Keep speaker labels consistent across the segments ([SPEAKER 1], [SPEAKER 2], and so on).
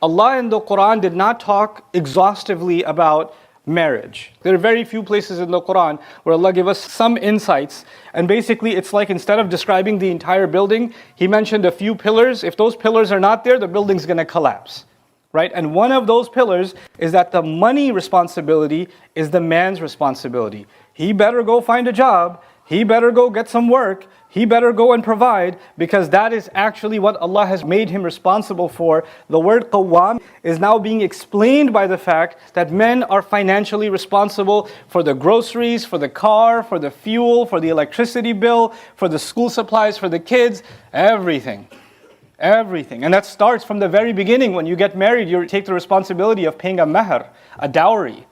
[SPEAKER 1] Allah in the Quran did not talk exhaustively about marriage. There are very few places in the Quran where Allah gave us some insights, and basically it's like instead of describing the entire building, He mentioned a few pillars. If those pillars are not there, the building's going to collapse. Right? And one of those pillars is that the money responsibility is the man's responsibility. He better go find a job, he better go get some work, he better go and provide, because that is actually what Allah has made him responsible for. The word qawwam is now being explained by the fact that men are financially responsible for the groceries, for the car, for the fuel, for the electricity bill, for the school supplies for the kids, everything. Everything. And that starts from the very beginning. When you get married, you take the responsibility of paying a mahr, a dowry.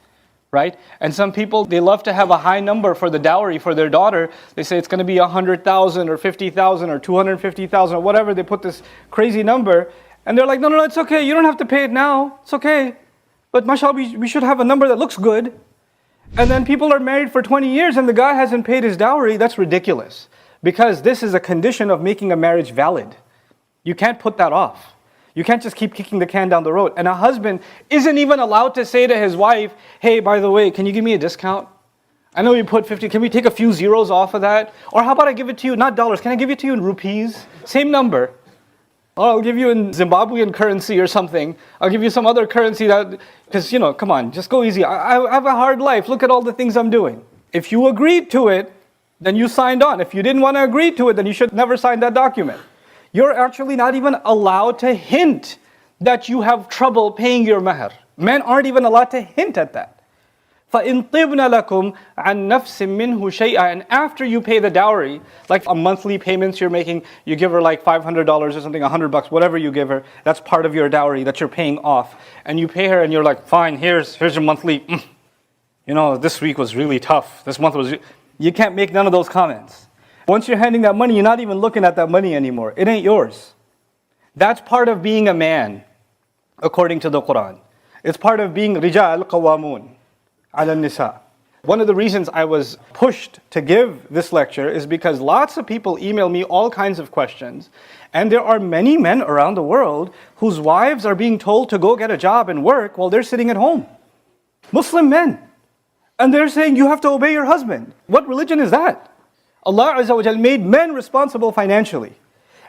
[SPEAKER 1] Right? And some people, they love to have a high number for the dowry for their daughter. They say it's going to be 100,000 or 50,000 or 250,000 or whatever. They put this crazy number. And they're like, no, it's okay. You don't have to pay it now. It's okay. But mashallah, we should have a number that looks good. And then people are married for 20 years and the guy hasn't paid his dowry. That's ridiculous. Because this is a condition of making a marriage valid. You can't put that off. You can't just keep kicking the can down the road. And a husband isn't even allowed to say to his wife, hey, by the way, can you give me a discount? I know you put 50, can we take a few zeros off of that? Or how about I give it to you, not dollars, can I give it to you in rupees? Same number. Or I'll give you in Zimbabwean currency or something. I'll give you some other currency that, because come on, just go easy. I have a hard life. Look at all the things I'm doing. If you agreed to it, then you signed on. If you didn't want to agree to it, then you should never sign that document. You're actually not even allowed to hint that you have trouble paying your mahr. Men aren't even allowed to hint at that. فَإِن طِبْنَ لَكُمْ عَن نَفْسٍ مِّنْهُ شَيْئًا. And after you pay the dowry, like a monthly payments you're making, you give her like $500 or something, $100, whatever you give her, that's part of your dowry that you're paying off. And you pay her and you're like, fine, here's your monthly, this week was really tough. This month was, you can't make none of those comments. Once you're handing that money, you're not even looking at that money anymore. It ain't yours. That's part of being a man, according to the Quran. It's part of being rijal qawamun ala nisa. One of the reasons I was pushed to give this lecture is because lots of people email me all kinds of questions. And there are many men around the world whose wives are being told to go get a job and work while they're sitting at home. Muslim men. And they're saying you have to obey your husband. What religion is that? Allah Azza wa Jal made men responsible financially.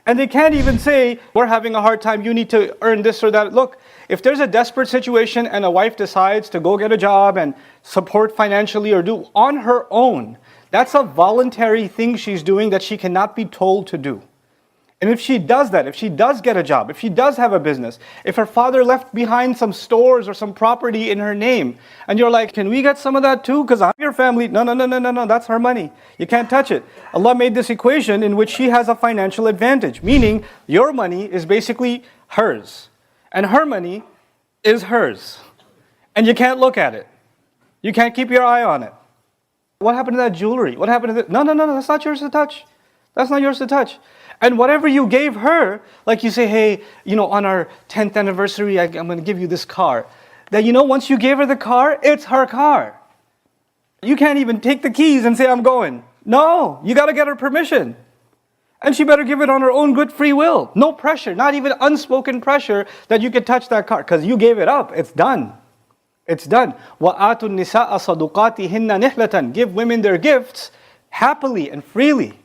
[SPEAKER 1] And they can't even say, we're having a hard time, you need to earn this or that. Look, if there's a desperate situation and a wife decides to go get a job and support financially or do on her own, that's a voluntary thing she's doing that she cannot be told to do. And if she does that, if she does get a job, if she does have a business, if her father left behind some stores or some property in her name, and you're like, can we get some of that too? Because I'm your family. No, that's her money. You can't touch it. Allah made this equation in which she has a financial advantage, meaning your money is basically hers, and her money is hers. And you can't look at it. You can't keep your eye on it. What happened to that jewelry? What happened to that? No, that's not yours to touch. That's not yours to touch. And whatever you gave her, like you say, hey, on our 10th anniversary, I'm going to give you this car. That once you gave her the car, it's her car. You can't even take the keys and say, I'm going. No, you got to get her permission. And she better give it on her own good free will. No pressure, not even unspoken pressure that you could touch that car. Because you gave it up, it's done. It's done. وَآتُوا النِّسَاءَ صَدُقَاتِهِنَّ نِحْلَةً. Give women their gifts happily and freely.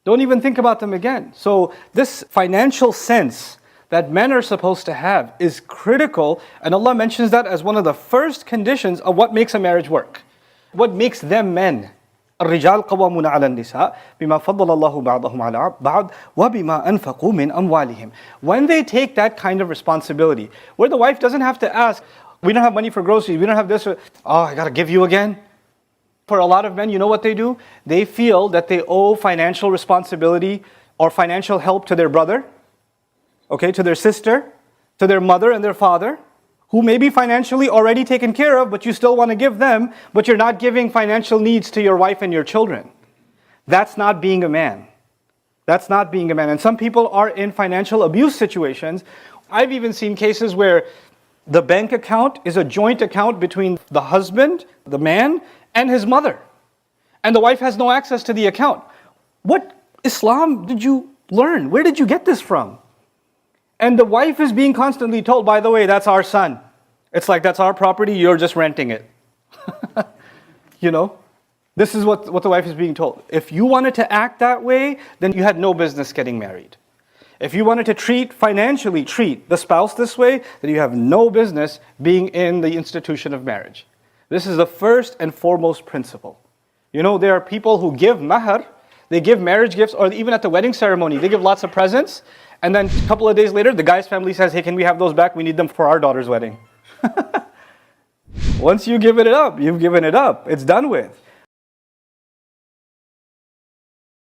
[SPEAKER 1] Don't even think about them again. So this financial sense that men are supposed to have is critical, and Allah mentions that as one of the first conditions of what makes a marriage work. What makes them men. الرجال قوامون على النساء بما فضل الله بعضهم على بعض وبما أنفقوا من أموالهم. When they take that kind of responsibility, where the wife doesn't have to ask, we don't have money for groceries, we don't have this, I got to give you again. For a lot of men, you know what they do? They feel that they owe financial responsibility or financial help to their brother, to their sister, to their mother and their father, who may be financially already taken care of, but you still want to give them, but you're not giving financial needs to your wife and your children. That's not being a man. That's not being a man. And some people are in financial abuse situations. I've even seen cases where the bank account is a joint account between the husband, the man, and his mother. And the wife has no access to the account. What Islam did you learn? Where did you get this from? And the wife is being constantly told, by the way, that's our son. It's like, that's our property, you're just renting it. You know? This is what the wife is being told. If you wanted to act that way, then you had no business getting married. If you wanted to financially treat the spouse this way, then you have no business being in the institution of marriage. This is the first and foremost principle. You know, there are people who give mahar, they give marriage gifts, or even at the wedding ceremony, they give lots of presents, and then a couple of days later, the guy's family says, hey, can we have those back? We need them for our daughter's wedding. Once you give it up, you've given it up. It's done with.